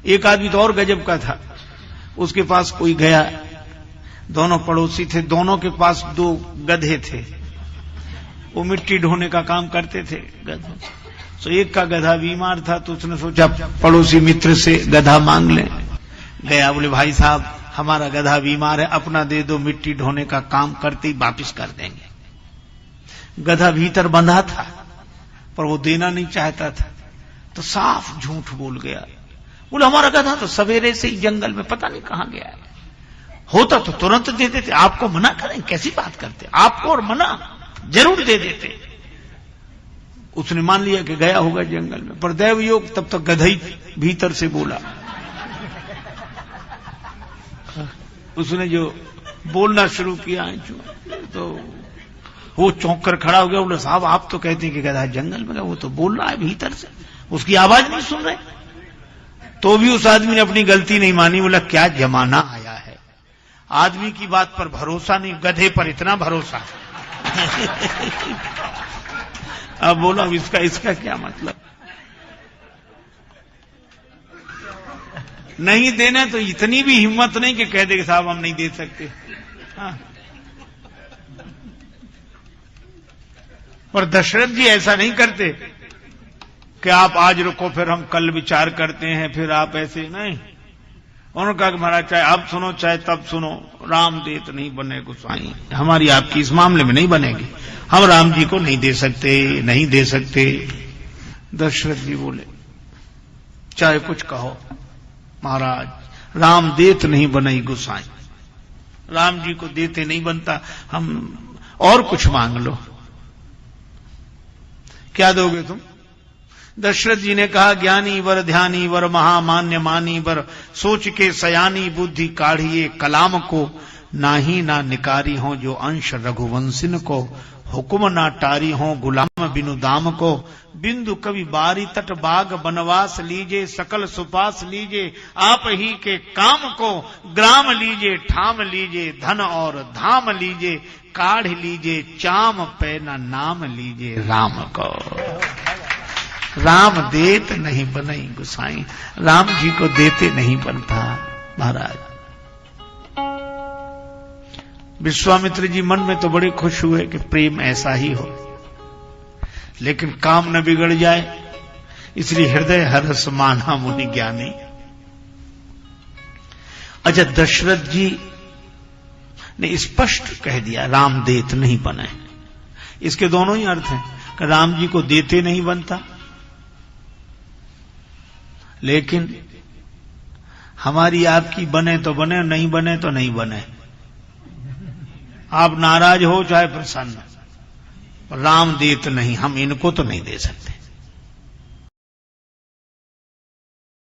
एक आदमी तो और गजब का था, उसके पास कोई गया, दोनों पड़ोसी थे, दोनों के पास 2 गधे थे, वो मिट्टी ढोने का काम करते थे गधों। तो एक का गधा बीमार था, तो उसने सोचा पड़ोसी मित्र से गधा मांग ले। गया, बोले भाई साहब हमारा गधा बीमार है, अपना दे दो, मिट्टी ढोने का काम करते ही वापिस कर देंगे। गधा भीतर बंधा था पर वो देना नहीं चाहता था, तो साफ झूठ बोल गया। बोले हमारा गधा तो सवेरे से ही जंगल में पता नहीं कहां गया है, होता तो तुरंत दे देते, आपको मना करें, कैसी बात करते, आपको और मना जरूर दे देते। उसने मान लिया कि गया होगा जंगल में, पर दैव योग तब तक गधा ही भीतर से बोला। उसने जो बोलना शुरू किया तो वो चौंक कर खड़ा हो गया। बोले साहब आप तो कहते हैं कि गधा जंगल में गया, वो तो बोल रहा है भीतर से, उसकी आवाज नहीं सुन रहे। तो भी उस आदमी ने अपनी गलती नहीं मानी। बोला क्या जमाना आया है, आदमी की बात पर भरोसा नहीं, गधे पर इतना भरोसा। अब बोलो इसका क्या मतलब। नहीं देना तो इतनी भी हिम्मत नहीं कि कह दे कि साहब हम नहीं दे सकते। हाँ। पर दशरथ जी ऐसा नहीं करते कि आप आज रुको फिर हम कल विचार करते हैं, फिर आप ऐसे नहीं। उन्होंने कहा कि महाराज चाहे अब सुनो चाहे तब सुनो, राम देत नहीं बने गोसाई, हमारी आपकी इस मामले में नहीं बनेगी, हम राम जी को नहीं दे सकते। दशरथ जी बोले चाहे कुछ कहो महाराज, राम देत नहीं बनई गोसाई, राम जी को देते नहीं बनता, हम और कुछ मांग लो। क्या दोगे तुम? दशरथ जी ने कहा ज्ञानी वर ध्यानी वर महामान्य मानी वर, सोच के सयानी बुद्धि काढ़िए कलाम को, नाही ना निकारी हो जो अंश रघुवंशिन को, हुक्म ना टारी हो गुलाम बिनु दाम को, बिंदु कवि बारी तट बाग बनवास लीजे, सकल सुपास लीजे आप ही के काम को, ग्राम लीजे ठाम लीजे धन और धाम लीजे, काढ़ लीजे चाम पे न नाम लीजे राम को। राम देत नहीं बनई गोसाई, राम जी को देते नहीं बनता महाराज। विश्वामित्र जी मन में तो बड़े खुश हुए कि प्रेम ऐसा ही हो, लेकिन काम न बिगड़ जाए, इसलिए हृदय हरस माना मुनि ज्ञानी। अच्छा दशरथ जी ने स्पष्ट कह दिया राम देत नहीं बने। इसके दोनों ही अर्थ हैं कि राम जी को देते नहीं बनता, लेकिन हमारी आपकी बने तो बने, नहीं बने तो नहीं बने। आप नाराज हो चाहे प्रसन्न, राम देत नहीं, हम इनको तो नहीं दे सकते।